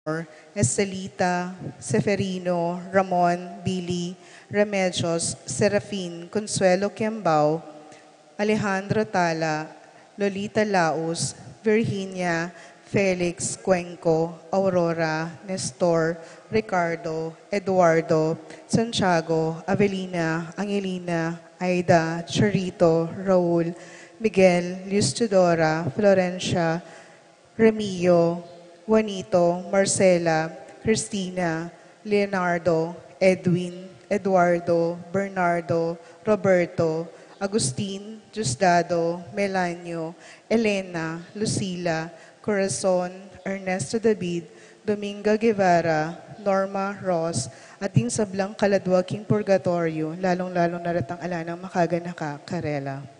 Estelita, Seferino, Ramon, Billy, Remedios, Serafin, Consuelo Kiambao, Alejandro Tala, Lolita Laos, Virginia, Felix Cuenco, Aurora, Nestor, Ricardo, Eduardo, Santiago, Avelina, Angelina, Aida, Charito, Raul, Miguel, Luz Tudora, Florencia, Remillo, Juanito, Marcela, Cristina, Leonardo, Edwin, Eduardo, Bernardo, Roberto, Agustin, Diosdado, Melanio, Elena, Lucila, Corazon, Ernesto David, Dominga Guevara, Norma Ross, ating sablang kaladwaking purgatorio, lalong-lalong naratang ala ng makaganaka, Karela.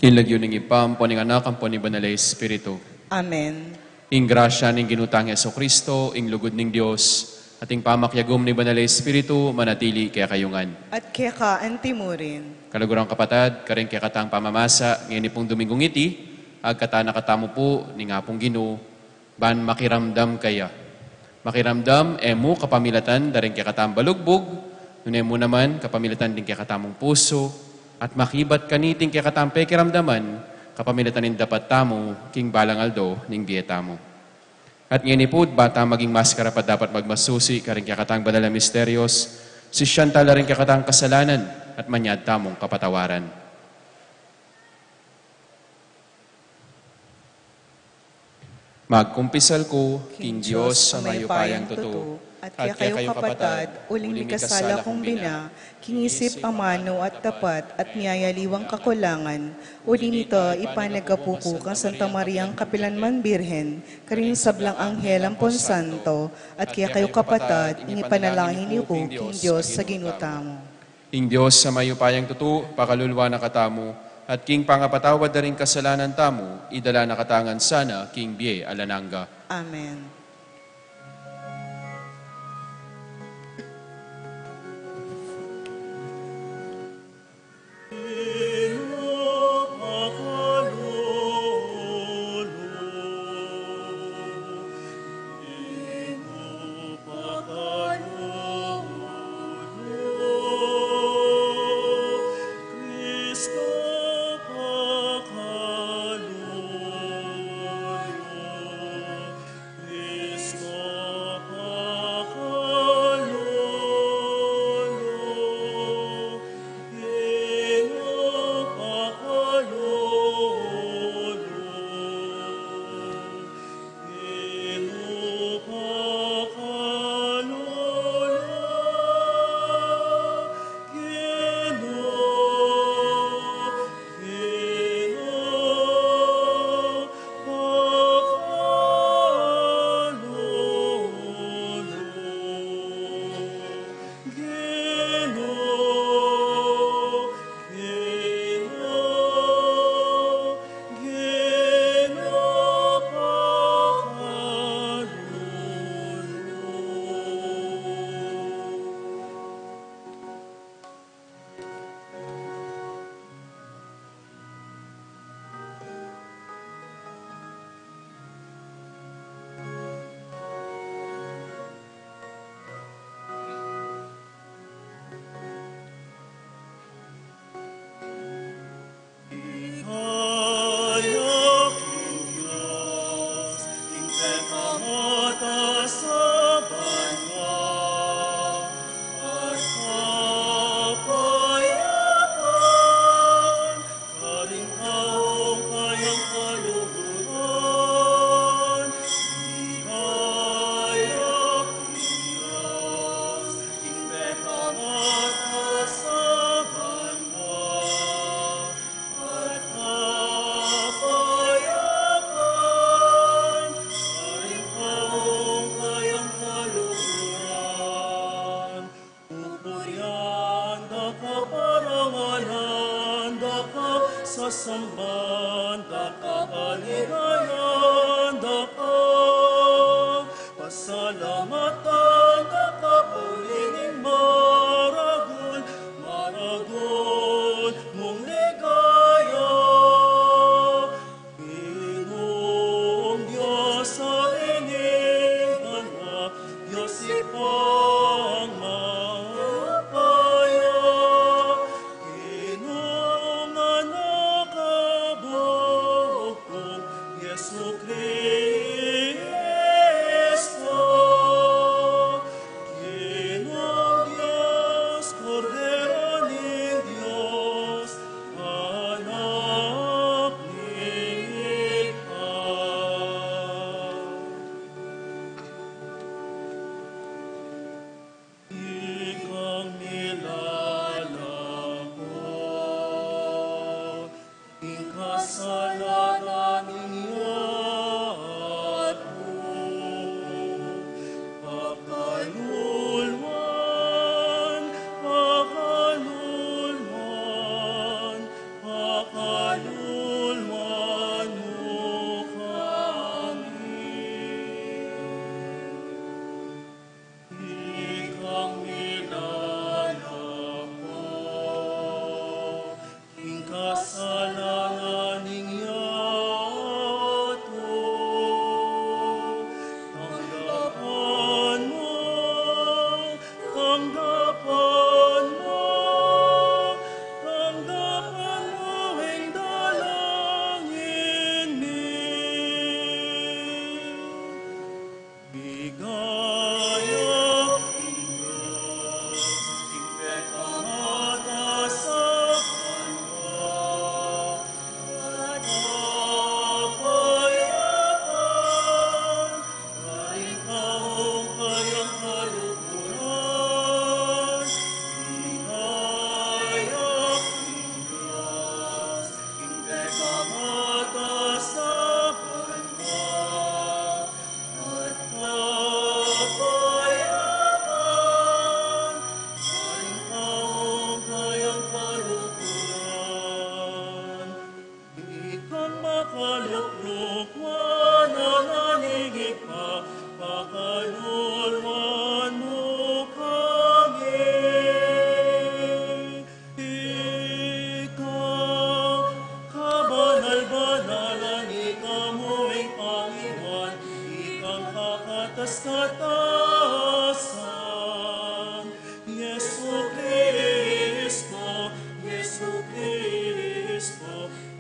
Kinlagyo ng ipam, po ng anak, ang po ni Banalay Espiritu. Amen. Ing grasya ng ginutang Yeso Kristo, ing lugod ng Diyos, at ing pamakyagom ni Banalay Espiritu, manatili kaya kayungan. At kaya ka antimurin. Kalagurang kapatad, karing kaya katang pamamasa, ngayon pong Domingong iti, agkata nakatamo po, ni nga pong Ginoo, ban makiramdam kaya. Makiramdam, emo kapamilatan, daring kaya katang balugbog, nune mo naman, kapamilatan din kaya katamong puso, at makibat kaniting kaya katang pekiramdaman, kapamilatan din dapat tamo, king balang aldo, ning bieta mo. At ngayon po, bata maging maskara pa dapat magmasusi, karing kaya katang banal na misteryos, si Shantala rin kaya katang kasalanan, at manyad tamong kapatawaran. Magkumpisal ko, King Diyos, sa mayupayang totoo, at kaya kayo kapatad, uling mikasala kong bina, kingisip amano at tapat, at niyayaliwang kakulangan, uli nito ipanagapuko kang Santa Mariang Kapilanman Birhen, karin sablang anghel ang Ponsanto, at kaya kayo kapatad, inipanalangin niyo ko, King Diyos, sa ginutamo. King Diyos, sa mayupayang totoo, pakalulwa na katamo, at King pangapatawad na rin kasalanan tamo, idala na katangan sana, King Bie Alananga. Amen.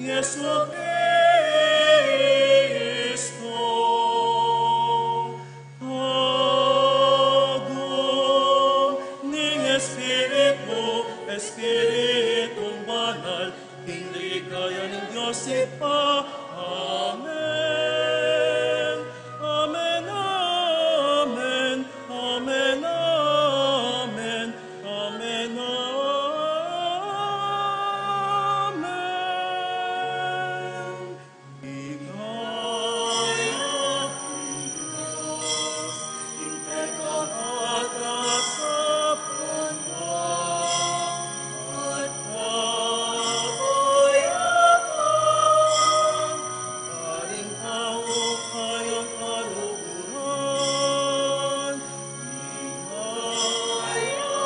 Yesu Cristo. Agum ning Espiritu, Espiritong banal, hinligaya ng Diyos Ipa. Amen. Amen, amen, amen, amen, amen, amen. Ligaya Diyos, interkamata sa banal, at kapayapan, karing tao kayang kaluhuran. Ligaya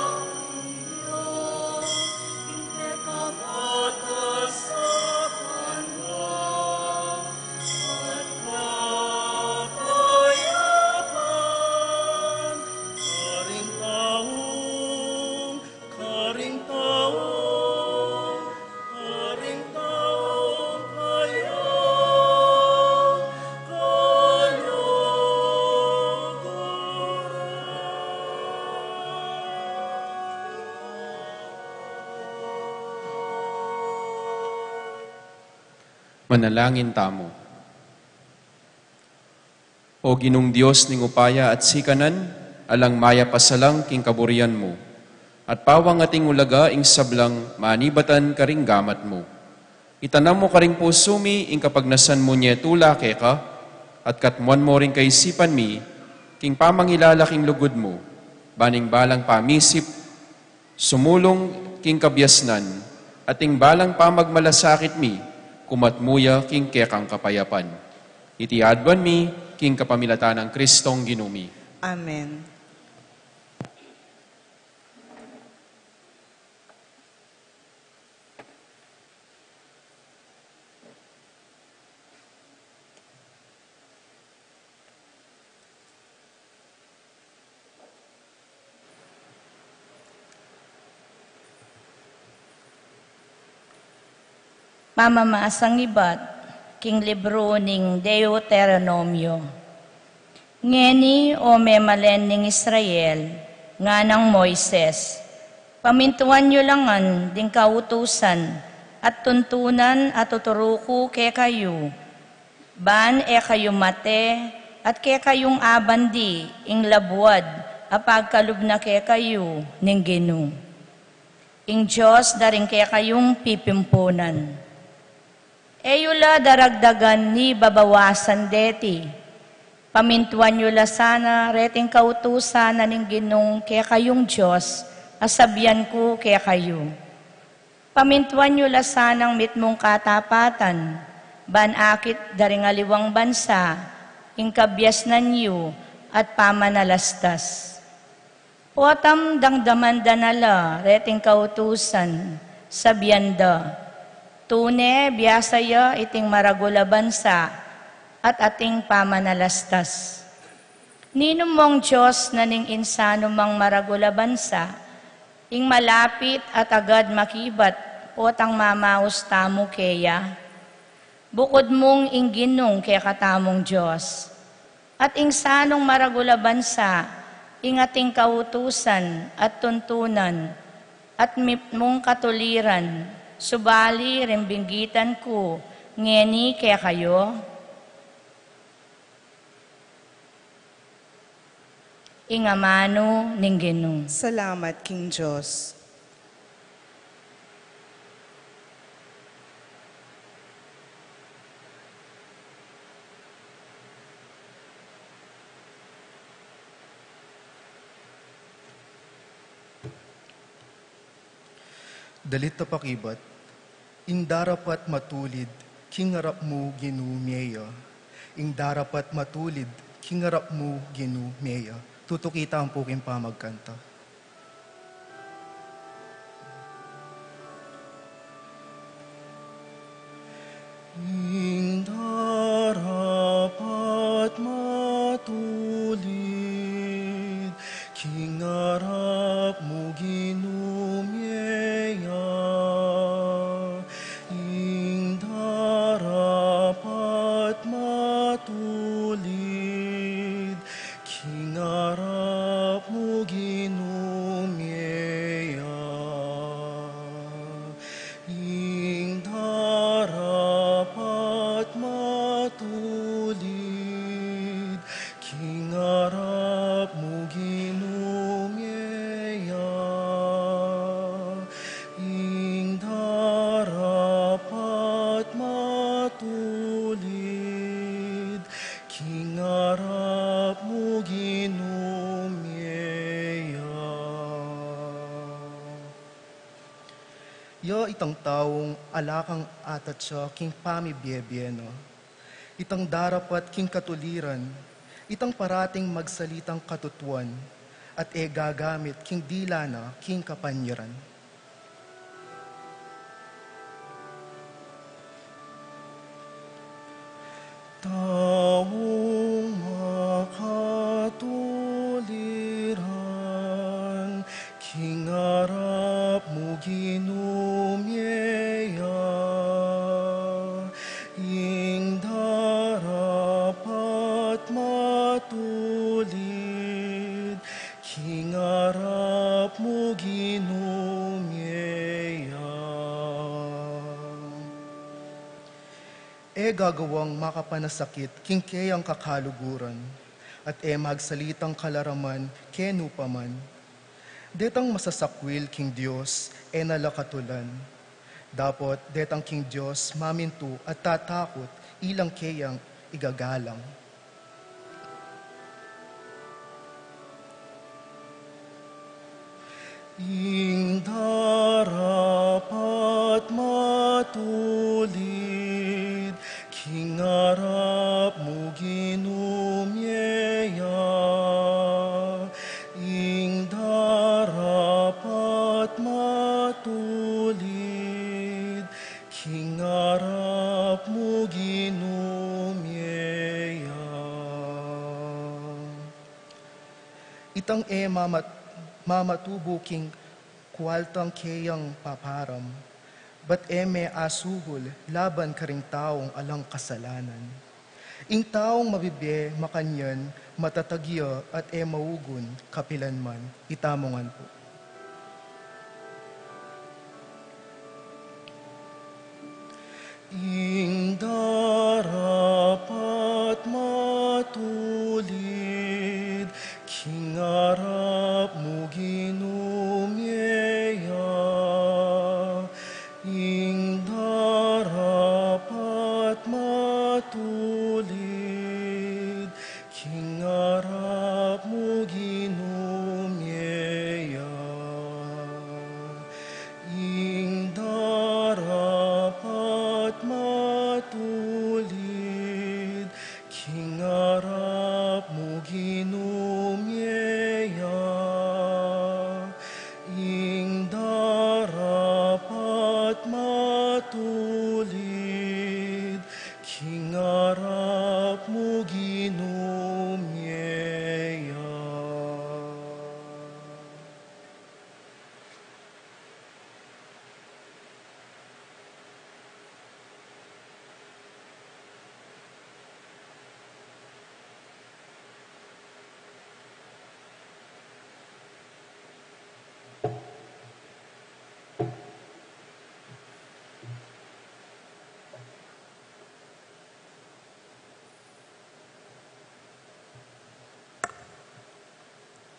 Diyos, interkamata sa banal, at kapayapan, karing taong, karing taong, karing taong kayang Manalangin tamo. O Ginong Dios ning upaya at sikanan, alang maya pasalang king kaburian mo, at pawang ating ulaga ing sablang manibatan karing gamat mo. Itanam mo karing pusumi ing kapagnasan mo niya tula keka, at katmuan mo ring kaisipan mi, king pamangilala king lugod mo, baning balang pamisip, sumulong king kabyasnan, ating balang pamagmalasakit mi, kumatmuya king kekang kapayapan. Iti adwan mi, king kapamilatan ng Kristong Ginumi. Amen. Mamamasang ibat, king libro ning Deuteronomio. Ngeni o memalen ning Israel, nga ng Moises, pamintuan nyo langan ding kautusan, at tuntunan at tuturuko ke kayo, ban e kayo mate, at ke kayong abandi, ing labuad, apagkalub na ke kayo, ning Ginu. Ing Diyos daring ke kayong pipimpunan. Eyula daragdagan ni babawasan deti. Pamintuan nyo la sana reting kautusan na ning Ginong kaya kayong Diyos, asabyan ko kaya kayo. Pamintuan nyo la sanang mitmong katapatan, ban akit daring aliwang bansa, ing kabyas na niyo at pamanalastas. Potam dangdaman danala reting kautusan, sabyanda. Tune, biyasaya, iting maragula bansa, at ating pamanalastas. Ninong mong Diyos na ning insano mang maragula bansa, ing malapit at agad makibat, potang mamaus tamo keya. Bukod mong ing Ginong kaya katamong Diyos. At ing sanong maragula bansa, ing ating kautusan at tuntunan, at mong katuliran, subali rimbinggitan ko, ngeni kaya kayo. Ingamano ning Ginoo. Salamat, King Diyos. Dalit ta pakibat, indarapat matulid, kingarap mo ginumeya. Indarapat matulid, kingarap mo ginumeya. Tutukita ang puking pamagkanta. Indarapat matulid, kingarap mo ginumeya. Indarapat ing darapat matulid, kingarap mo ginumyeya, ing darapat matulid, kingarap mo ginumyeya. Ya itang taong alakang atat siya king pamibiyebiyeno. Itang darapat king katuliran, itang parating magsalitang katutuan, at gagamit king dila na king kapanyaran. Taong makatuliran, kingarap mo ginumyeya, ing darapat matulid, kingarap mo ginumyeya. Gagawang makapanasakit king kayang kakaluguran, at magsalitang kalaraman kenu paman. Detang masasakwil king Diyos nalakatulan. Dapot detang king Diyos mamintu at tatakot ilang kayang igagalang. Ing darapat matulid, kingarap mo ginumyeya, ing darapat matulid, kingarap mo ginumyeya. Itang mamatubo king kualtang kayang paparam, bat me asuhol laban karing taong alang kasalanan. Ing taong mabibe makanyan, matatagya at maugun kapilanman, itamongan po. Ing darapat matulid, kingarap mo ginumyeya, ing darapat matulid, kingarap mo ginumyeya, ing darapat matulid, kingarap mo ginumyeya, ing darapat matulid, kingarap mo ginumyeya.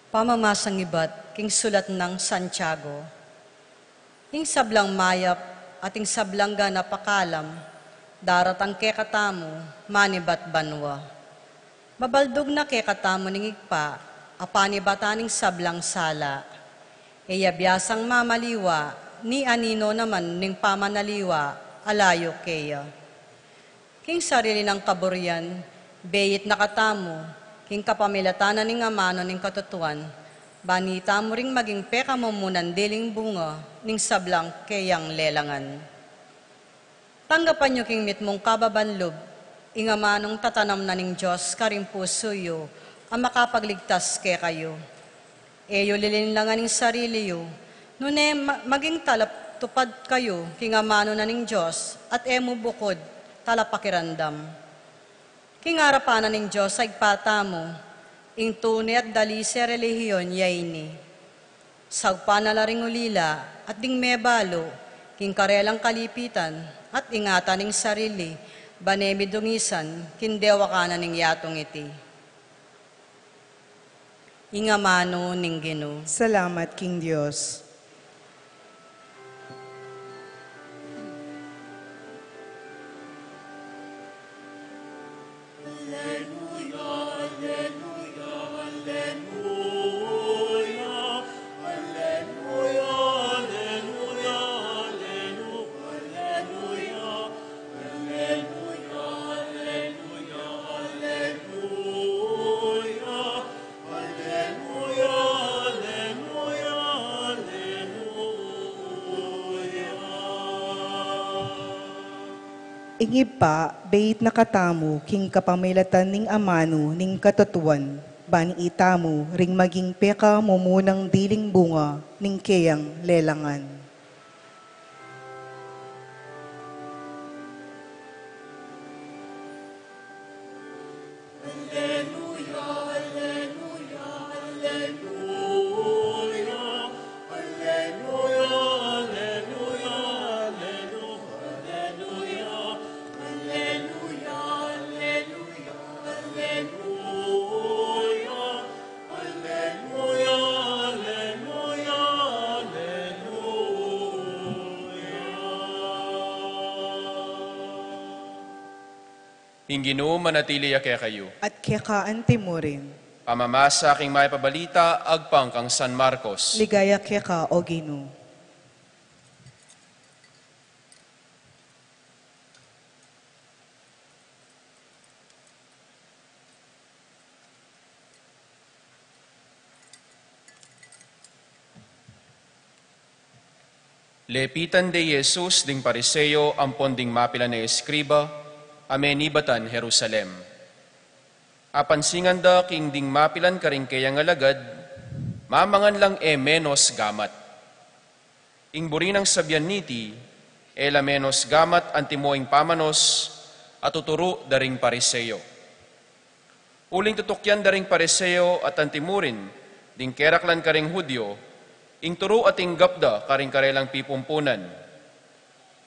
Pamamasang ibat, king sulat ng Santiago. Ing sablang mayap at ing sablang ganapakalam, daratang kekatamo, manibat banwa. Babaldog na kekatamo ning igpa, apanibataning sablang sala. Biyasang mamaliwa, ni anino naman ning pamanaliwa, alayo keya. King sarili ng kaburyan, beyit nakatamo, king kapamilatanan ning amano ning katutuan, banita mo ring maging peka mo munan diling bunga ning sablang kayang lelangan. Tanggapan nyo king mitmong kababanlob, ing amanong tatanam na ning Diyos karing puso ang makapagligtas ke kayo. Eyo lilinlangan ning sarili yo, nune maging talap tupad kayo king amano na ning Diyos at emo bukod talapakirandam. King arapanan ning Diyos ay patamo, ing tunay at dali sa relihiyon yayni. Sagpa na laring ulila at ding mebalo, king karelang kalipitan, at ingatan ning sarili, banemi dungisan, kindewa kanan ning yatong iti. Ingamano ning Ginoo. Salamat, King Diyos. Ingib pa, bait nakatamu, king kapamilatan ning amano, ning katutuan, bani itamu, ring maging peka mumunang diling bunga, ning keyang lelangan. Ing Ginoo manatili kaya kayo. At kekaante mo rin, Pamamasa aking may pabalita, agpang kang San Marcos. ligaya keka o Ginoo. Lepitan de Jesus ding pariseo ampon ding mapila na eskriba, amenibatan Jerusalem. Apansingan da king ding mapilan karing kayang alagad, mamangan lang menos gamat. Ing burinang sabyan niti, ela menos gamat antimoing pamanos, at tuturo daring pariseo. Uling tutukyan daring pariseo at antimurin, ding keraklan karing Hudyo, ing turo at ing gapda karing karelang pipumpunan.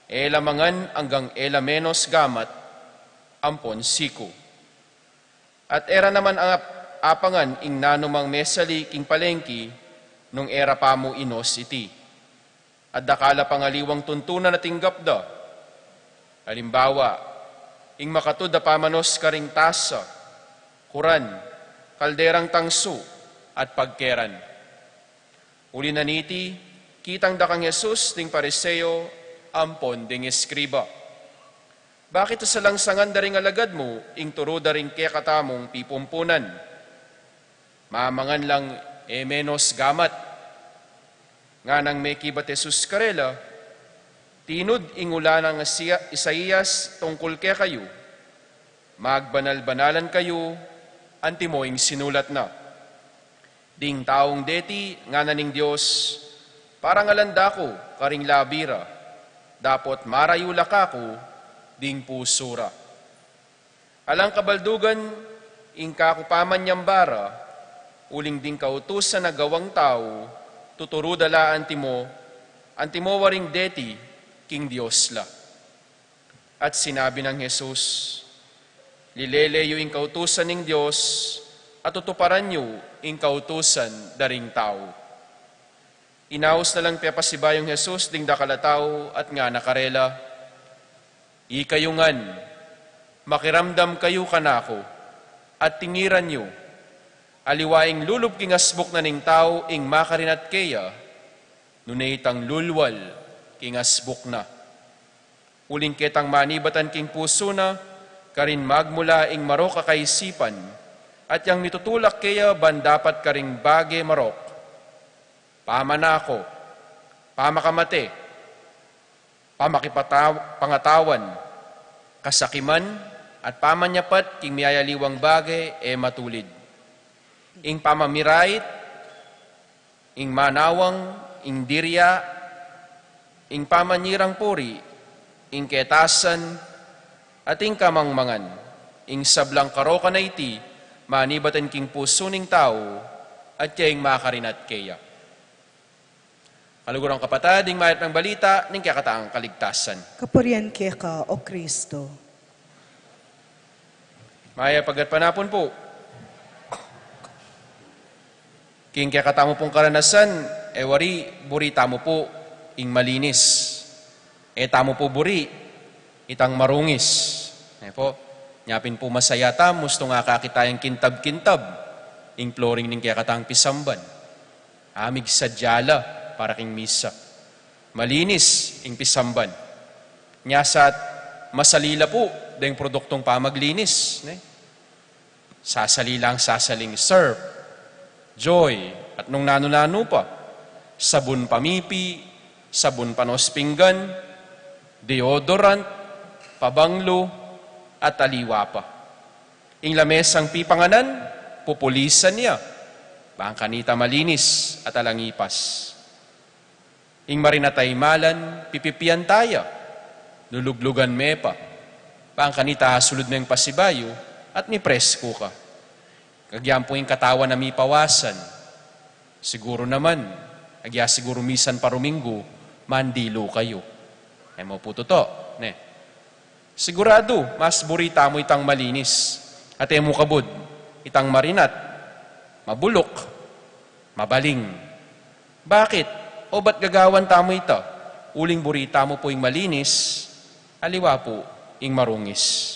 Ela mangan hanggang ela menos gamat, ampon siku. At era naman ang apangan ing nanumang mesali king palengki, nung era pa mo inos iti. At dakala pangaliwang tuntunan at ing gapda. Halimbawa, ing makatud da pamanos karing tasa, kuran, kalderang tangsu, at pagkeran. Uli na niti, kitang dakang Jesus ding pariseo, ampon ding eskriba. Bakit sa langsangan daring alagad mo, ing turo daring kekatamong pipumpunan? Mamangan lang menos gamat. Nga nang may kibat Jesus karela, tinud ingula ng Isaías tungkol kaya kayo, magbanal-banalan kayo, antimoing sinulat na. Ding taong deti, nga naning Diyos, parang alanda ko, karing labira, dapot marayula ka ko, ding pusura. Alang kabaldugan, ing kakupaman nyambara, uling ding kautusan na gawang tao, tuturo dala antimo waring deti, king Diyos la. At sinabi ng Jesus, lileleyo ing kautusan ng Diyos, at tutuparan nyo ing kautusan daring tao. Inaos na lang pepasibayong Jesus ding dakalatao at nga nakarela, ikayungan, makiramdam kayo kanako, at tingiran nyo, aliwaing lulub king asbok na ning tao ing makarinat kaya, nunaytang lulwal king asbok na. Uling ketang manibatan king puso na, karin magmula ing marok kakaisipan, at yang mitutulak kaya ban dapat karing bage marok, pamanako, pamakamate, pangatawan, kasakiman, at pamanyapat king miyayaliwang bagay matulid. Ing pamamirait, ing manawang, ing dirya, ing pamanyirang puri, ing ketasan, at ing kamangmangan, ing sablang karoka na iti, manibatan king puso ning tao, at kayang makarinat kaya. Kalugurang kapatad, ing mayat ng balita, ning kakataang kaligtasan. Kapurian ka, O Kristo. Maya pagat panapon po. King kakatamo pong karanasan, wari, buri tamo po, ing malinis. Tamo po buri, itang marungis. Po, nyapin po masaya tam, gusto nga kakitayang kintab-kintab, ing flooring ning kakatang pisamban. Amig sadyala, para king misa. Malinis, ing pisamban. Nyasat, masalila po, dahil produktong pamaglinis. Sasalilang sasaling serve, joy, at nung nano-nano pa, sabon pamipi, sabon panospinggan, deodorant, pabanglo, at aliwa pa. Ing lamesang pipanganan, pupulisan niya, bangkanita malinis at alangipas. Ing marinatay malan, pipipian taya, luluglugan mepa, bangkanita sulod na yung pasibayo, at ni presko ka. Kagyan po yung katawan na may pawasan. Siguro naman, agya siguro misan paruminggo, mandilo kayo. Mo po totoo. Sigurado, mas burita mo itang malinis. At mo kabud, itang marinat, mabulok, mabaling. Bakit? O ba't gagawan tamo ito? Uling burita mo po yung malinis, aliwa po yung marungis.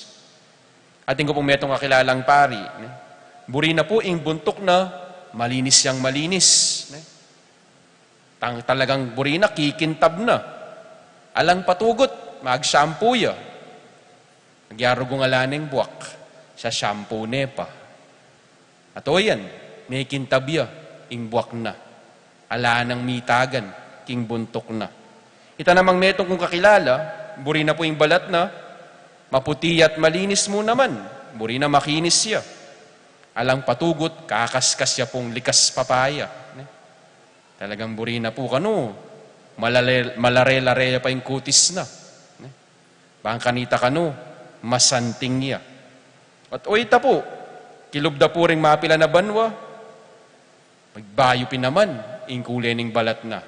Ating ko pong metong kakilalang pari. Buri na po ing buntok na malinis yang malinis. Talagang buri na, kikintab na. Alang patugot, mag-shampoo ya. Nagyaro kong alaning buwak, sa shampoo nepa. At o yan, may kintab ya, ing buwak na. Ala nang mitagan, king buntok na. Ita namang metong kong kakilala, buri na po ing balat na, maputi at malinis mo naman. Buri na makinis siya. Alang patugot, kakaskas siya pong likas papaya. Talagang buri na po kano. Malare-lare pa yung kutis na. Bangkanita kano, masanting niya. At oita po, kilubda po rin mapila na banwa. Magbayo naman, ingkulening balat na.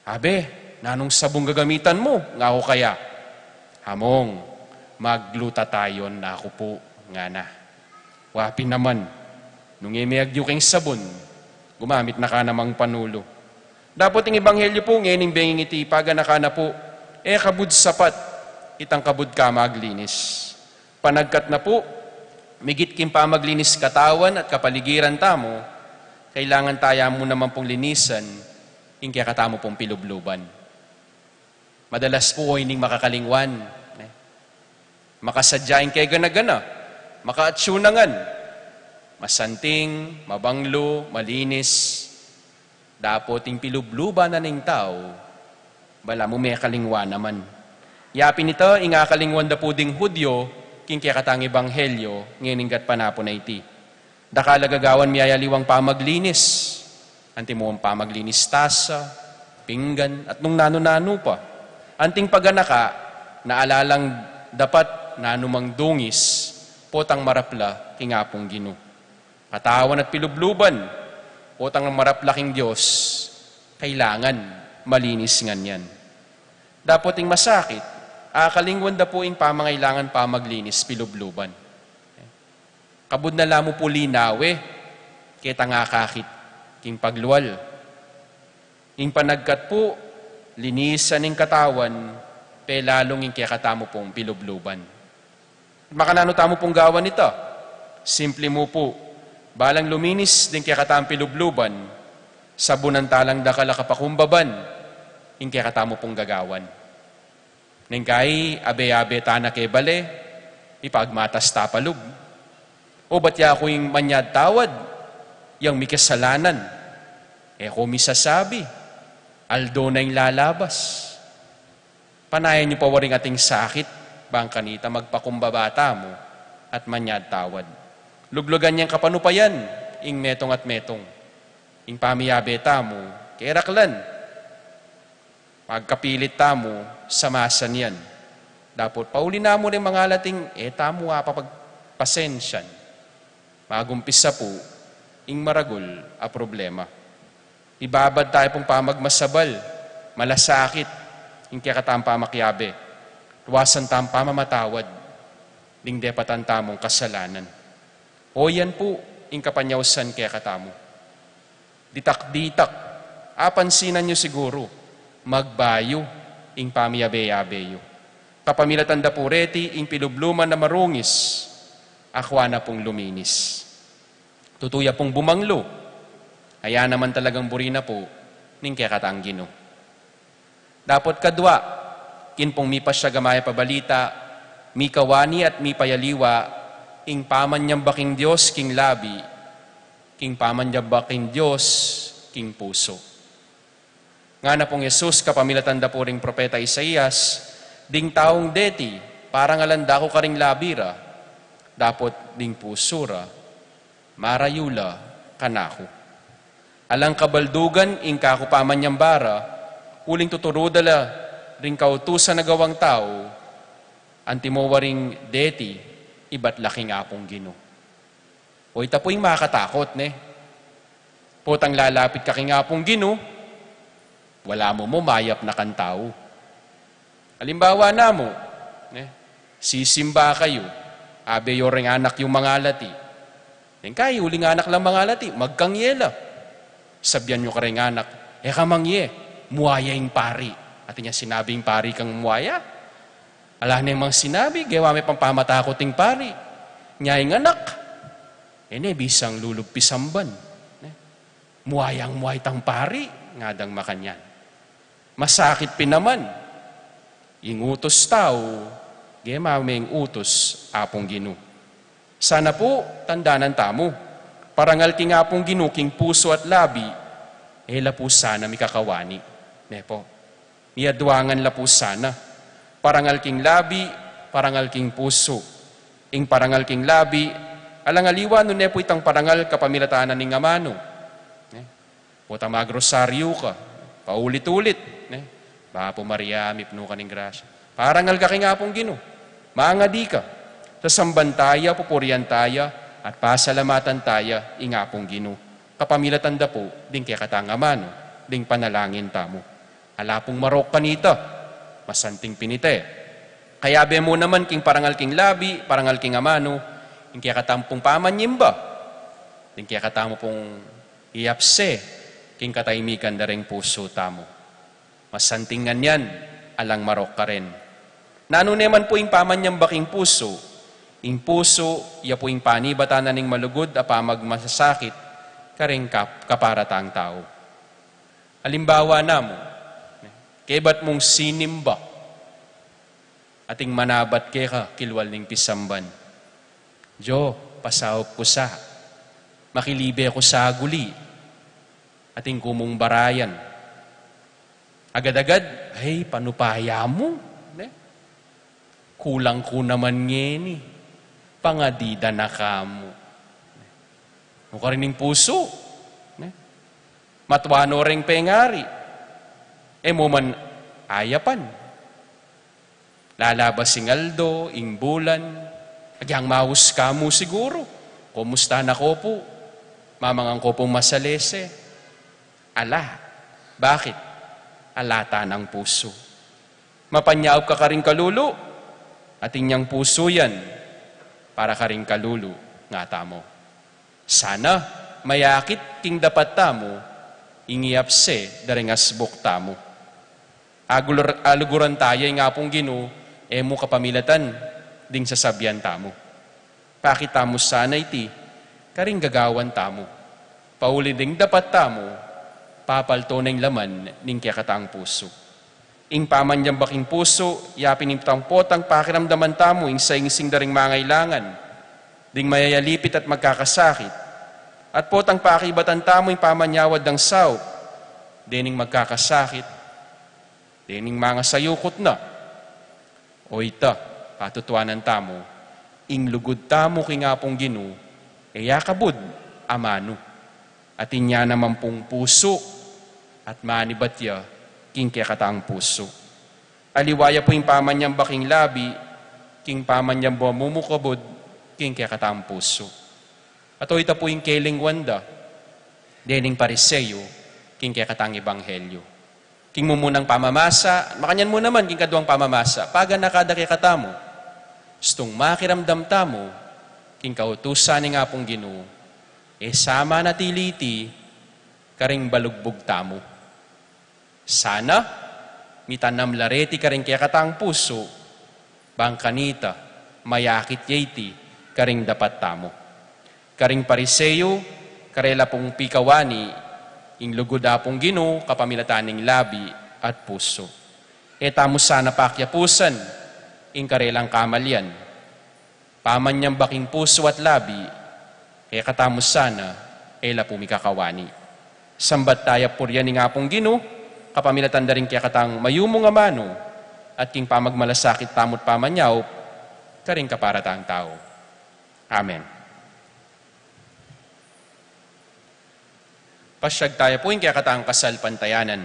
Abe, nanong sabong gagamitan mo? Nga ako kaya. Hamong, magluta tayo na ako po nga na. Wapi naman, nung imiagyo keng sabon, gumamit na ka namang panulo. Dapat yung ebanghelyo po, ngayon benging iti, paga na ka na po, kabud sapat, itang kabud ka maglinis. Panagkat na po, migit kim pa maglinis katawan at kapaligiran tamo, kailangan taya mo naman pong linisan, yung kaya katamo pong pilubluban. Madalas po, hindi makakalingwan, makasadyain kay gana-gana, makaatsyunangan, masanting, mabanglo, malinis, dapoting pilubluba na ning tao, bala mo may kalingwa naman. Yapin ito, ingakalingwan da po ding Hudyo, king kaya katang ebanghelyo, ngininggat panapo na iti. Dakalagagawan miyayaliwang pamaglinis, anti mo ang pamaglinis tasa, pinggan, at nung nano-nano pa. Anting paganaka, naalalang dapat nanumang dungis, potang marapla, kingapong Gino. Katawan at pilubluban, potang marapla king Diyos, kailangan malinis ngan yan. Dapat ing masakit, akalingwan da po ing pamangailangan pamaglinis, pilubluban. Kabud na lamo po linawe, kita nga kakit, king pagluwal. Ing panagkat po, linisan ing katawan, pelalong ing kaya katamo pong pilubluban. Makanano tamo pong gawan nito? Simple mo po, balang luminis din kaya katamo pilubluban, sabunan talang dakala kapakumbaban, ing kaya katamo pong gagawan. Neng kay abe-abe tanak e bale, ipagmatas tapalub. O ba't ya ako yung manyad tawad, yung may kasalanan, ko misasabi, aldo na yung lalabas. Panayan niyo pa waring ating sakit, bang kanita magpakumbabata mo at manyad tawad. Luglugan niyang kapanupayan, ing metong at metong. Ing pamiyabeta mo, keraklan. Pagkapilit tamo, samasan yan. Dapat pauli na mo rin mga lating, tamo nga papagpasensyan. Magumpisa po, ing maragul a problema. Ibabad tayo pong pamagmasabal, malasakit, yung kaya katang pamakyabe. Tuwasan tayong pamamatawad, ding depatan tamong kasalanan. O yan po, yung kapanyawsan kaya katamo. Ditak-ditak, apansinan nyo siguro, magbayo, ing pamiyabe-yabeyo. Kapamilatan da pureti, ing pilubluman na marungis, akwa na pong luminis. Tutuya pong bumanglo, kaya naman talagang burina po, ning kaya katang Ginoo. Dapat kadwa, kin pong mi pasya gamaya pabalita, mi kawani at mi payaliwa, ing pamanyambaking Diyos, king labi, king pamanyambaking Diyos, king puso. Nga na pong Yesus, kapamilatan da po ring propeta Isaías, ding taong deti, parang alanda ko karing labira, dapot ding pusura, marayula, kanako. Alang kabaldugan, ing kako pamanyambara, uling tuturudala, ring kautusan na gawang tao, antimowa ring deti, iba't laking apong Ginoo. O ita po yung makakatakot, ne? Potang lalapit ka king apong Ginoo, wala mo mayap na kan tao. Halimbawa na mo, ne? Sisimba kayo, abe yung ring anak yung mga lati. Then kayo, uling anak lang mga lati, magkangyela. Sabyan nyo ka ring anak, kamangye, muaya yung pari. At niya sinabing pari kang muaya. Ala na yung mga sinabi, gawa may pampamatakoting pari. Nyayang anak, bisang lulugpisamban. Muayang muaytang pari, ngadang makanyan. Masakit pinaman. Yung utos tao, gawa may utos apong Ginoo. Sana po, tandaanan tamo. Parangal king apong Ginoo, king puso at labi, la po sana may kakawani. Nepo, miadwangan la po sana. Parangal king labi, parangal king puso. Ing parangal king labi, alangaliwa no nepo itang parangal kapamilatanan ning amano. Puta magrosaryo ka, paulit-ulit. Bapo Maria, mipno ka ning grasya. Parangal ka king apong Ginoo. Maangadi ka. Sasamban taya, pupurian taya, at pasalamatan taya, ing apong Ginoo. Kapamilatan da po, ding kaya katang amano, ding panalangin tamo. Alapong marok kanita, masanting pinite. Kaya be mo naman king parangal king labi, parangal king amano, king kaya katampong pamanyimba, king kaya katamo pong iapse, king kataymikan na ring puso tamo. Masantingan yan, alang marok ka rin. Nano naman po ing pamanyamba king puso, ing puso, iya po ing panibatanan ning malugod, apamag masasakit, karing kaparatang tao. Halimbawa na mo, kebat mong sinimba, ating manabat ka, kilwal ning pisamban. Jo, pasawap ko sa, makilibe ko sa guli, ating kumong barayan. Agad-agad, panupaya mo. Ne? Kulang ko naman ngeni, pangadida na kamo. Mukha rin puso. Ne? Matwano ring pengari. Mo man ayapan. Lalabas sing aldo, ing bulan, agyang maus ka mo siguro. Kumusta na ko po? Mamangang ko pong masalese. Ala, bakit? Alata ng puso. Mapanyaw ka karing kalulo, at inyang puso yan, para karing kalulo, nga tamo. Sana, mayakit king dapat tamo, ingiapse, daring asbok tamo. Aluguran tayo nga pong Ginoo, mo kapamilatan, ding sasabyan tamo. Pakit tamo sana iti, karing gagawan tamo. Pauli ding dapat tamo, papalto ng laman, ning kaya katang puso. Ing pamanyambaking puso, yapin ing potang pakiramdaman tamo, ing saing-sing daring mangailangan, ding mayayalipit at magkakasakit. At potang pakibatan tamo, ing pamanyawad ng saw, dining magkakasakit, dining mga sayukot na. O ita, patutuanan tamo, ing lugod tamo king apong Ginoo, yakabud, amano. At inya naman pong puso, at manibatya, king kaya kataang puso. Aliwaya po yung pamanyamba king labi, king pamanyamba mumukabod, king kaya kataang puso. At o ita po yung keling wanda, dining pariseyo, king kekatang ebanghelyo. King mumunang pamamasa, makanyan mo naman, king kaduang pamamasa, paga nakada kekatamo, stong makiramdam tamo, king kautusan ni nga pong Ginoo, sama na tiliti, karing balugbog tamo. Sana, mitanam lareti karing kekatang puso, bangkanita, mayakit yaiti, karing dapat tamo. Karing pariseyo, karela pong pikawani, ing lugoda pong Ginoo, kapamilataning labi at puso. Tamo sana pakyapusan, ing karelang kamalyan. Pamanyang baking puso at labi, katamo sana, ela pumikakawani. Sambat taya purya ni nga pong Ginoo, kapamilatan da rin kaya katang mayumong amano, at king pamagmalasakit tamot pamanyaw, karing kaparatang tao. Amen. Pasyag tayo po yung kaya katang kasalpantayanan.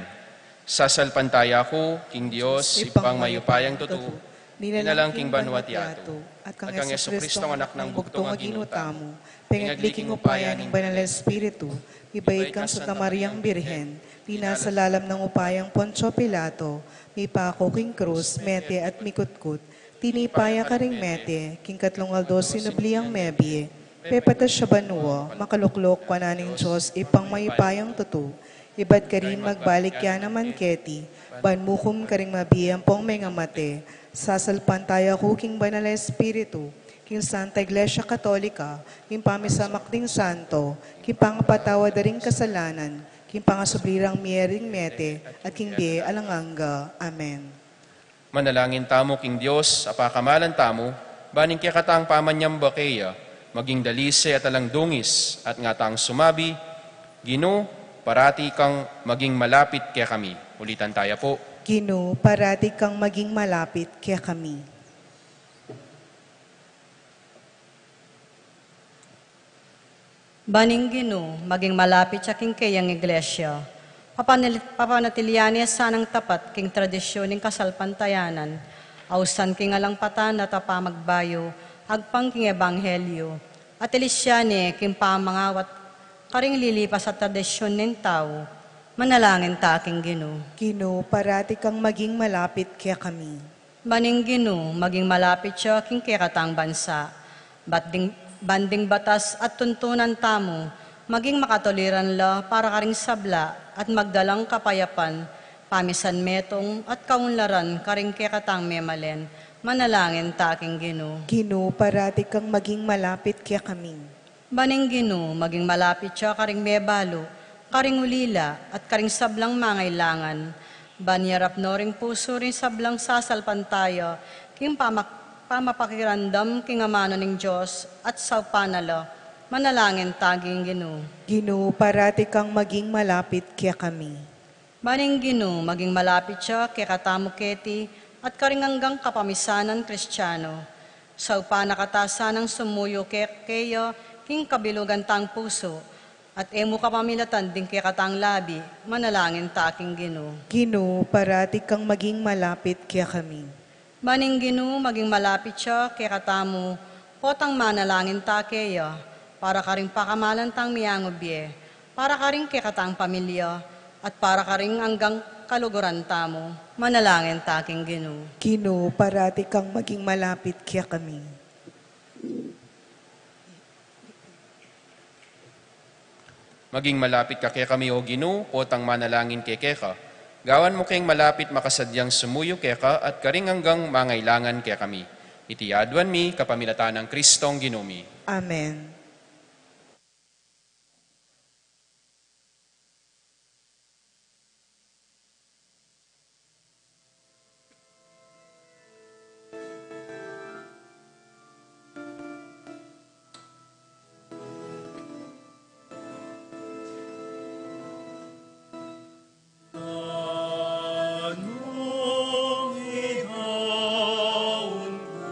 Sasalpantaya ko, King Diyos, ipang mayupayang totoo, dinalang King Banwat Yato, at kang Yeso Kristo anak ng bugtong aginutamo, pengagliking upaya ng Banal Espiritu, ibait kang Santa Mariang Birhen, pinasalalam ng upayang Poncio Pilato, may pako King Cruz, mete at mikutkut, tinipaya ka ring mete, King Katlong Aldo sinubliang mebye, Pepata siya banwa, makaluklok pananing Diyos, ipang mayipayang tuto. Iba't ka rin magbalik ya naman keti, banmukum ka rin mabiyang pong may ngamate. Sasalpantaya ko king Banal Espiritu, king Santa Iglesia Katolika, king pamisamak ding santo, king pangapatawa daring kasalanan, king pangasubrirang miering mete, at king biye alanganga. Amen. Manalangin tamo, King Diyos, apakamalan tamo, baning kaya katang pamanyang bakeya, maging dalise at alang dungis, at nga tang sumabi, Ginoo, parati kang maging malapit kaya kami. Ulitan tayo po. Ginoo, parati kang maging malapit kaya kami. Baning Ginoo, maging malapit sa king kayang iglesia. Papanatilian niya sanang tapat king tradisyon ng kasalpantayanan. Ausan king alang patan at apamagbayo, agpang king ebanghelyo. At ilisyane king pamangawat karing lilipas sa tradisyon ng tao. Manalangin ta king Ginoo. Ginoo, parati kang maging malapit kaya kami. Baning Ginoo, maging malapit siya king kekatang bansa. Banding batas at tuntunan tamo, maging makatoliran la para karing sabla at magdalang kapayapan, pamisan metong at kaunlaran karing kekatang memalen. Manalangin ta king Ginoo. Ginoo, parati kang maging malapit kaya kami. Baning Ginoo, maging malapit siya karing mebalo, karing ulila at karing sablang mangailangan. Banyarap no ring puso rin sablang sasalpantaya, king pamapakirandam king amano ning Diyos at sa panalo. Manalangin taging Ginoo. Ginoo, parati kang maging malapit kaya kami. Baning Ginoo, maging malapit siya kay katamo keti at karing hanggang kapamisanan Kristiyano. Sa upanakatasan ng sumuyo keyo, king kabilugan tang puso, at emo kapamilatan din kay katang labi, manalangin ta aking Ginoo. Ginoo, parati kang maging malapit kaya kami. Baning Ginoo, maging malapit siya kay katamo, potang manalangin ta keyo, para karing pakamalan tang miyangobye, para karing kay katang pamilya, at para karing hanggang kaluguran tamo, manalangin ta aking Ginoo. Ginoo, parati kang maging malapit kaya kami. Maging malapit ka kaya kami, O Ginoo, potang manalangin kay ka. Gawan mo kayong malapit makasadyang sumuyo kaya ka at karing hanggang mangailangan kaya kami. Itiyaduan mi, kapamilatan ng Kristong Ginoo mi. Amen. Anong ihaon ko,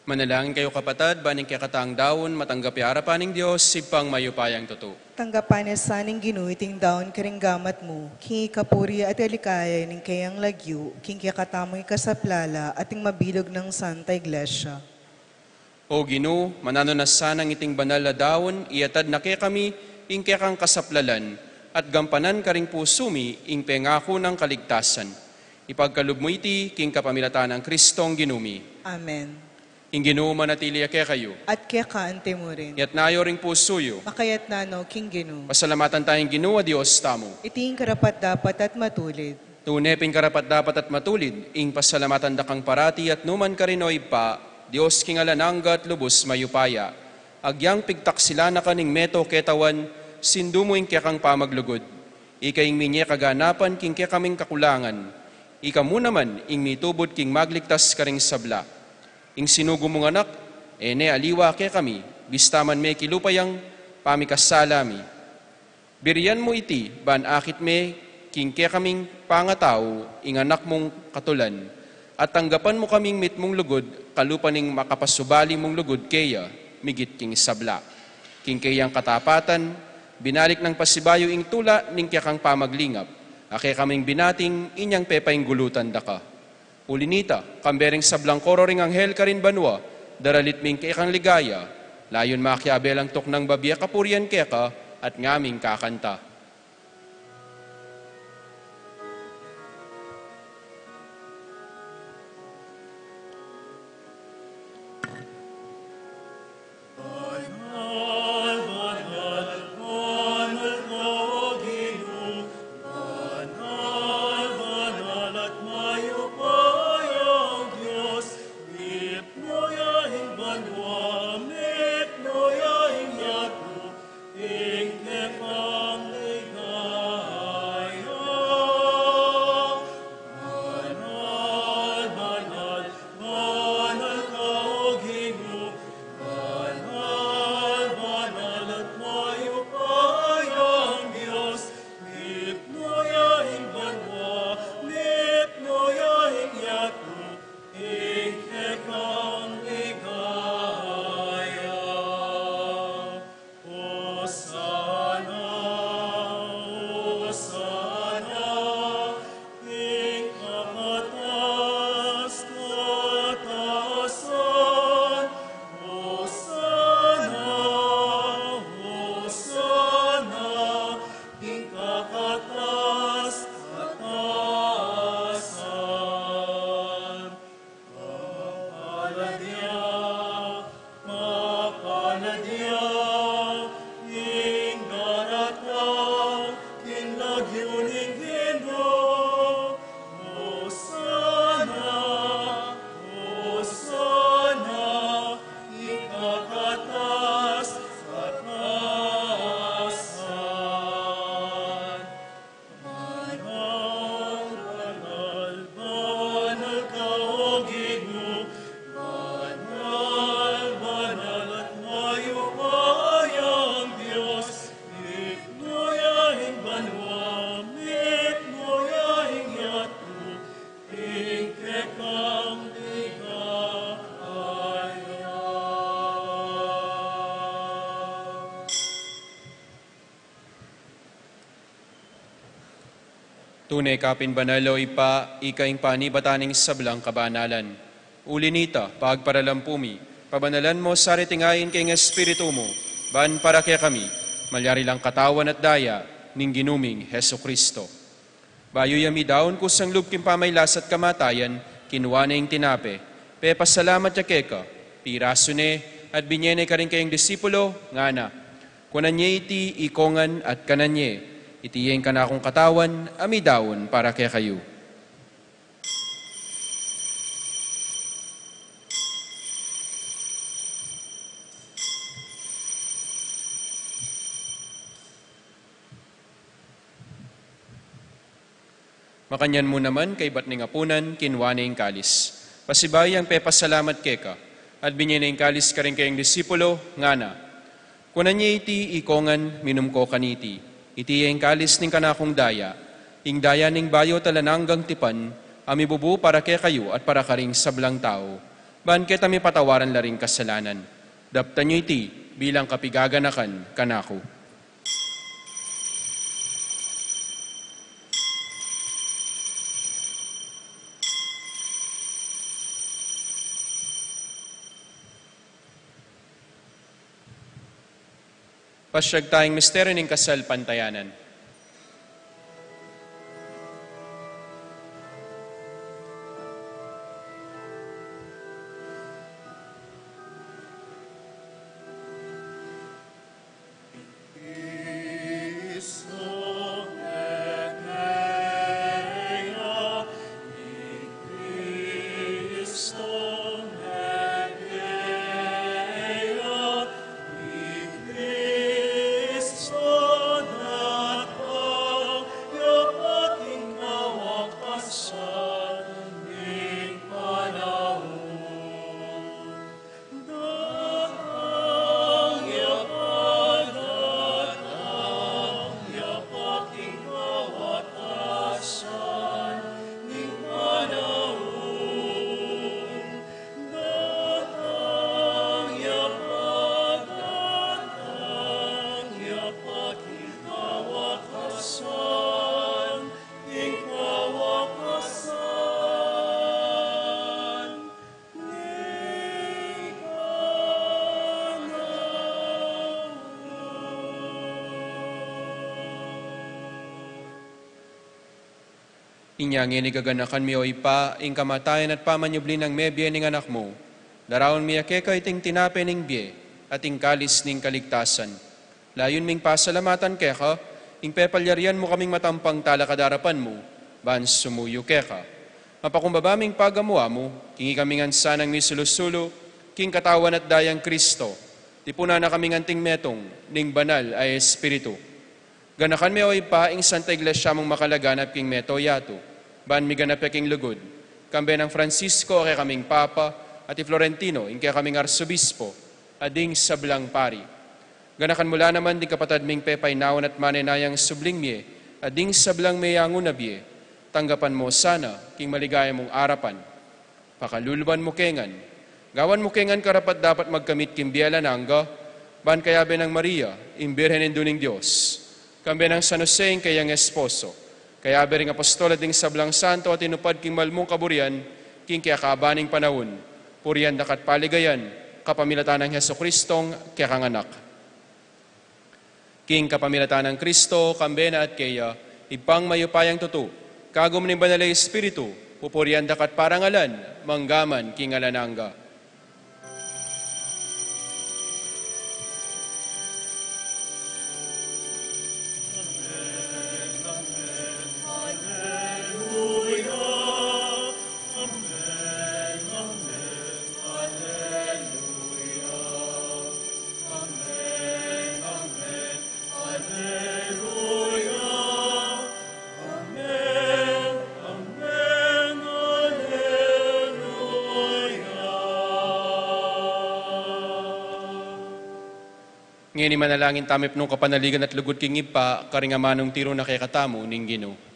Manalangin kayo kapatad, baning kaya kataang daon, matanggapi harapan ng Diyos, sipang mayupayang totoo. Tanggapan sa ning ginuiting daon karinggamat mo, king kapuri at alikaya ning kayang lagyo, king kakatamong ikasaplala at ing mabilog ng Santa Iglesia. O Ginoo, manano na sanang iting banal na daon, iatad na kaya kami, ing kaya kang kasaplalan, at gampanan ka ring pusumi, ing pengako ng kaligtasan. Ipagkalub mo iti, king kapamilatan ng Kristong ginumi. Amen. Ing Ginoo manatili kaya kayo, At kaya kaante mo rin. yat nayo ring pusuyo. Makayat na no, king Gino. Pasalamatan tayong Ginoo, Diyos tamo. Iting karapat dapat at matulid. Tunepin karapat dapat at matulid, ing pasalamatan dakang parati at numan karinoy pa, Diyos kingalanangga at lubos mayupaya. Agyang pigtak sila na kaning meto ketawan, sindu mo ing kaya kang pamaglugod. Ikaing minye kaganapan king kaya kaming kakulangan. Ika mo naman ing mitubod king magligtas karing sabla. Ing sinugo mong anak, ene aliwa kaya kami, bistaman me kilupayang pamikasalami. Biriyan mo iti, ban akit me, king kaya kaming pangatao, ing anak mong katulan, at tanggapan mo kaming mitmong lugod, kalupaning makapasubali mong lugod kaya, migit king sabla. King kayang katapatan, binalik ng pasibayo ing tula, ning kaya kang pamaglingap, ake kaming binating, inyang pepaing gulutan daka. Ulinita, kambering sablang koro ring anghel karin banwa, daralit ming kaya kang ligaya, layon makiabelang tok ng babiya kapurian kaya ka, at ngaming kakanta. Ing kefang Tunay kapin banalo ipa, ikaing panibataning sablang kabanalan. Ulinita, pagparalampumi, pabanalan mo saritingayin kay ng Espiritu mo, ban para kaya kami, malyari lang katawan at daya, ning ginuming Heso Kristo. Bayo yami daon kusang lubking pamaylas at kamatayan, kinuha na yung tinape, pe pasalamat ya keka, piraso ne, at binyene ka rin kayong disipulo, nga na. Kunanye iti ikongan at kananye, itiyen ka na akong katawan, amidawon para kaya kayo. Makanyan mo naman kay batning apunan, kinwane yung kalis. Pasibay ang pepasalamat keka, at binyen yung kalis ka rin kayong disipulo, nga na. Kunanye iti ikongan, minum ko kaniti. Iti yung kalis ning kanakong daya, ing daya ning bayo talananggang tipan, amibubu para kaya kayo at para karing sablang tao. Ban kita mi patawaran la ring kasalanan. Daptan nyo iti bilang kapigaganakan kanako. Pasyag tayong misteryo ng kasal pantayanan. Inyang inigaganakan mi o ipa, ing kamatayan at pamanyubli ng me biye ning anak mo. Daraon mi akeka iting tinape ning biye, at ing kalis ning kaligtasan. Layon ming pasalamatan keka, ing pepalyarian mo kaming matampang talakadarapan mo, ban sumuyo keka. Mapakumbaba ming pagamuha mo, kingi kaming ansanang mi sulusulo, king katawan at dayang Kristo. Tipuna na kaming anting metong, ning banal ay Espiritu. Ganakan mi o ipa, ing Santa Iglesia mong makalaganap king meto yato, ban mi ganap king lugod. Kambe ng Francisco kay kaming Papa, at Florentino, ing kay kaming Arsobispo, ading sablang pari. Ganakan mula naman di kapatad ming pepay naon at manenayang subling miye, ading sablang mayangun na biye. Tanggapan mo sana, king maligaya mong arapan. Pakaluluban mo kengan. Gawan mo kengan karapat dapat magkamit king biyala nangga, ban kayabe ng Maria, imbirhen duning Diyos. Kambe ng San Jose kayang esposo. Kaya bering apostol at ding sablang santo at inupad king malmong kaburian, king kaya kabaning panahon, purian dakat paligayan, kapamilatan ng Heso Kristong kaya kanganak. King kapamilatan ng Kristo, kambena at kaya, ipang mayupayang tutu, kagum ni Banalay Espiritu, pupurian dakat parangalan, manggaman king alananga. Ngayon manalangin tamip nung kapanaligan at lugod king ipa, karingamanong tiro na kay katamo ning Ginoo.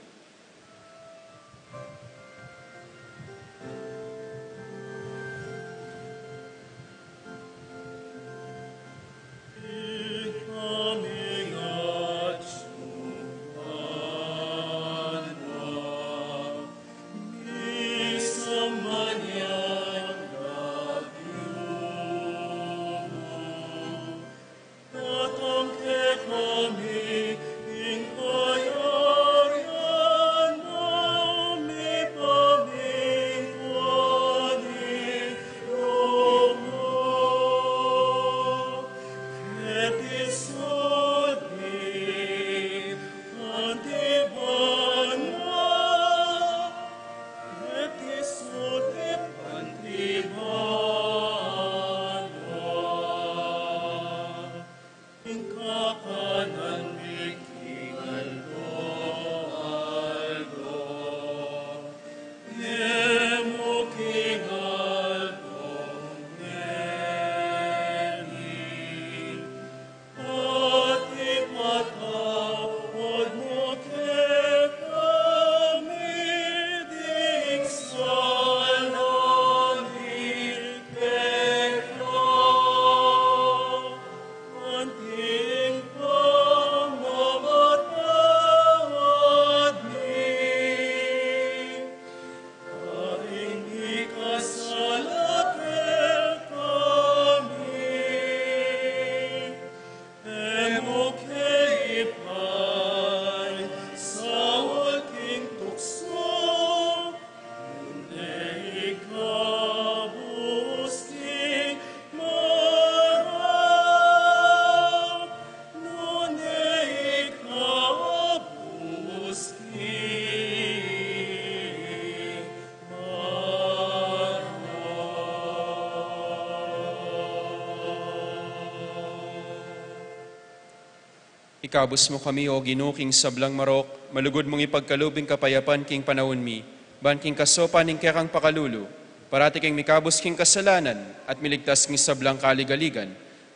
Ikabos mo kami, o Ginoo, king sablang marok, malugod mong ipagkalubing kapayapan king panahon mi, ban king kasopa ning kekang pakalulu, parati king mikabos king kasalanan, at miligtas king sablang kaligaligan,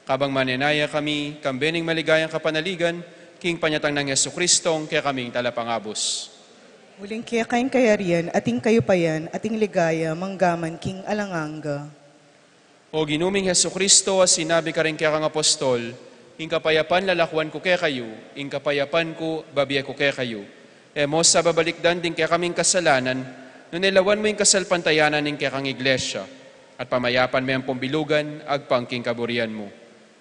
kabang manenaya kami, kambening maligayang kapanaligan, king panyatang ng Yesu Kristong kaya kaming talapangabos. Muling kaya kayong kayarian, ating kayupayan, ating ligaya, manggaman king alanganga. O Ginuming Yesu Kristo, sinabi ka rin kaya kang apostol, ing kapayapan lalakwan ko kaya kayo, ing kapayapan ko babiya ko kaya kayo. Mo sa babalikdan din kaya kaming kasalanan, nunilawan mo yung kasalpantayanan ning kaya kang iglesia, at pamayapan mo yung pumbilugan, agpangking kaburian mo.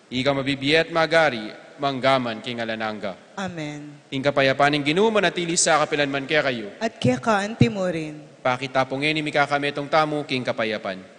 Ika mabibiyat magari, manggaman king alananga. Amen. Ing kapayapan ning Ginoo manatili sa kapilan man kaya kayo. At kaya kaanti mo rin. Pakitapongin ni mikakametong tamo king kapayapan.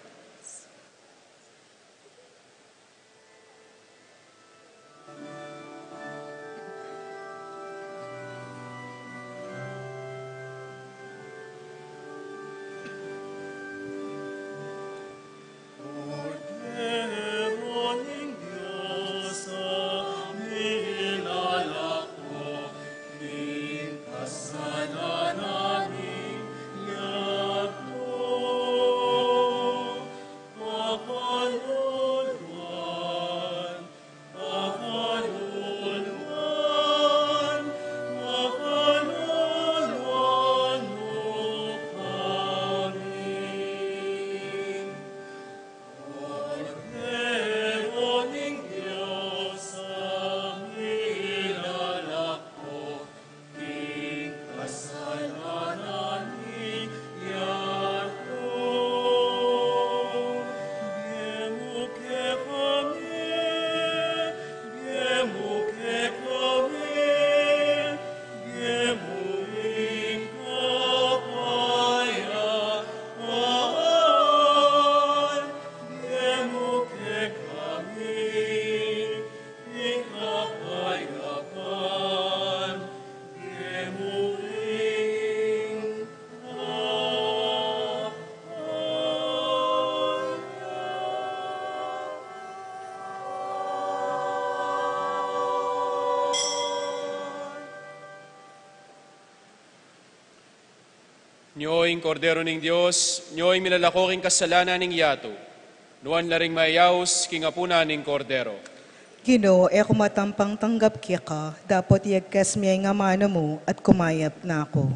Nyoing kordero ning Dios, nyoing milalakoking kasalanan ning yato. Nuan laring mayaws, kingapuna ning kordero. Ginoo, kumatampang tanggap kaya ka, dapat iyagkas miyay nga mana mo at kumayap na ako.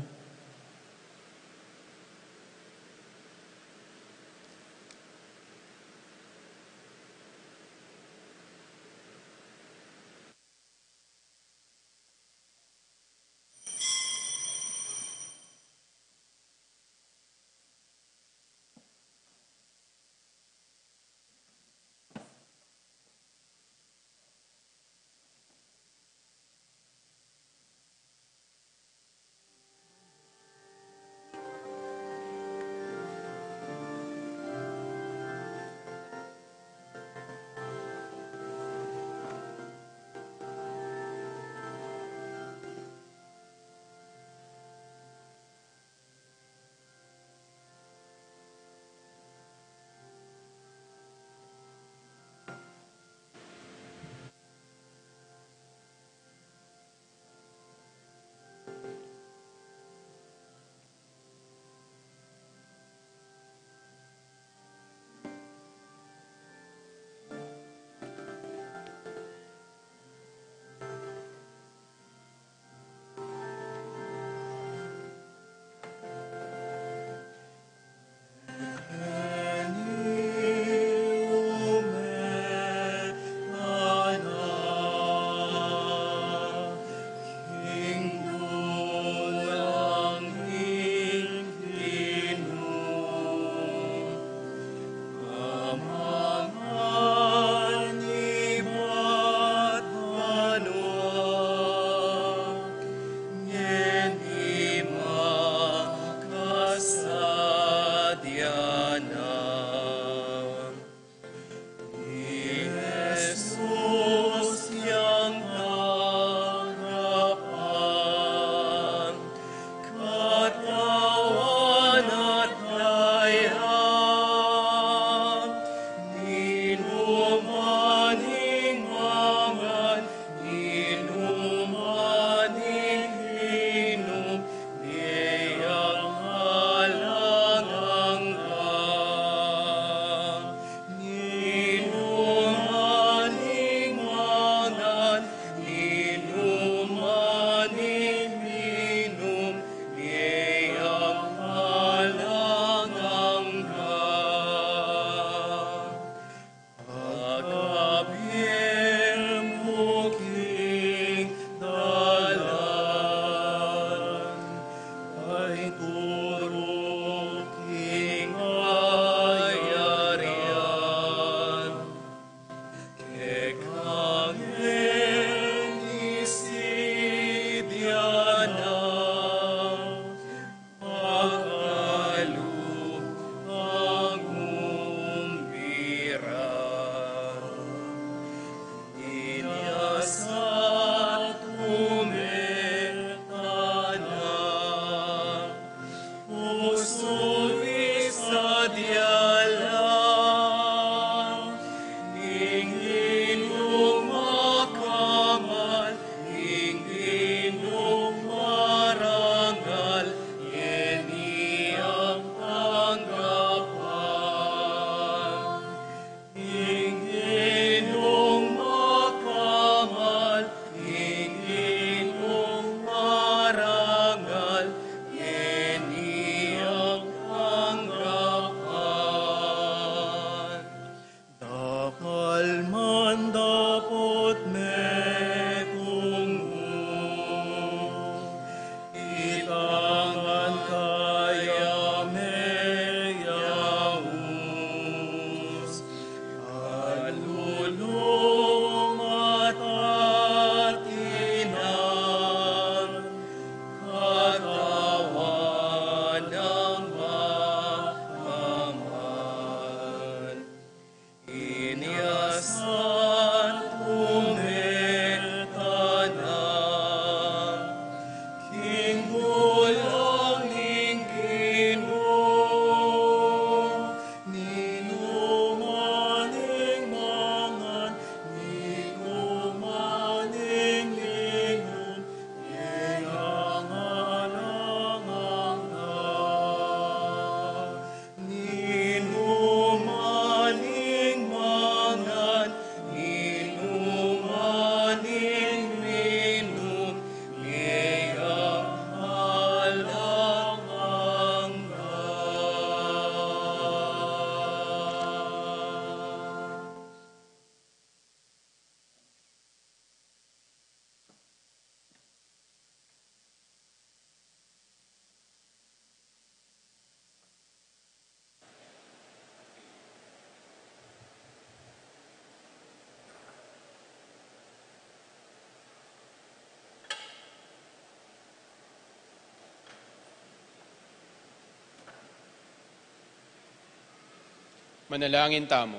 Manalangin tamo.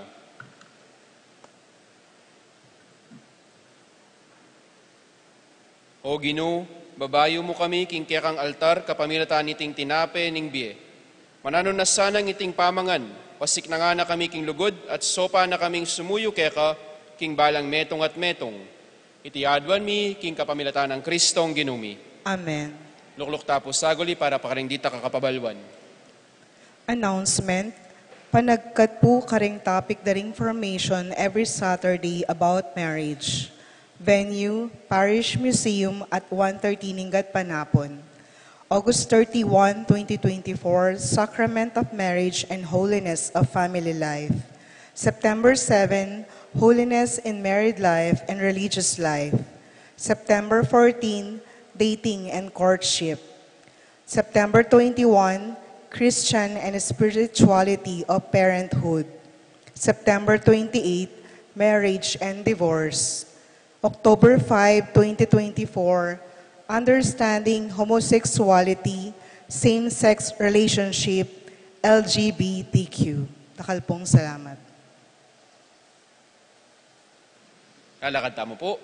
O Ginoo, babayo mo kami king kekang altar kapamilatan iting tinape ning biye. Mananon na sanang iting pamangan, pasik na nga na kami king lugod at sopa na kaming sumuyo keka king balang metong at metong. Iti adwan mi king kapamilatan ng Kristong ginumi. Amen. Lukluk tapos sagoli para pakaring dita kakapabalwan. Announcement. Panagkat po karing topic daring information every Saturday about marriage. Venue, Parish Museum at 1:30 Ningat Panapon. August 31, 2024, Sacrament of Marriage and Holiness of Family Life. September 7, Holiness in Married Life and Religious Life. September 14, Dating and Courtship. September 21, Christian and Spirituality of Parenthood. September 28, Marriage and Divorce. October 5, 2024, Understanding Homosexuality, Same-Sex Relationship, LGBTQ. Takalpong salamat. Lalakad tamo po.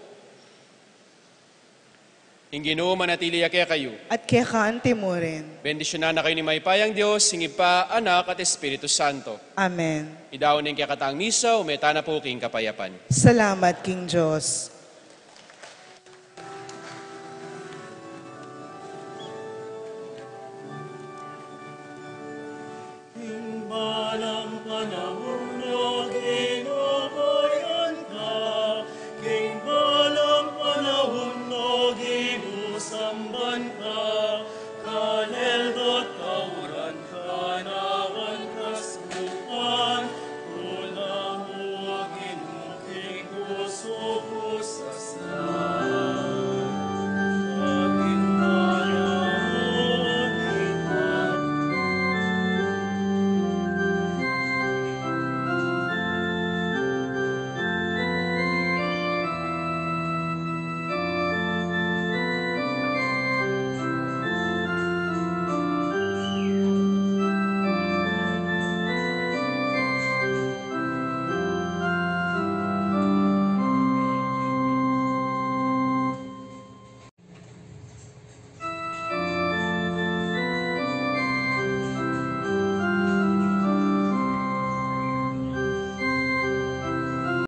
Ginoo manatili kaya kayo. At kaya kaante mo rin. Bendisyonan na kayo ni Maypayang Diyos, hingip pa, Anak at Espiritu Santo. Amen. Idawon ng kaya kataang misa, umeta na po king kapayapan. Salamat, King Diyos. Himbalang panahon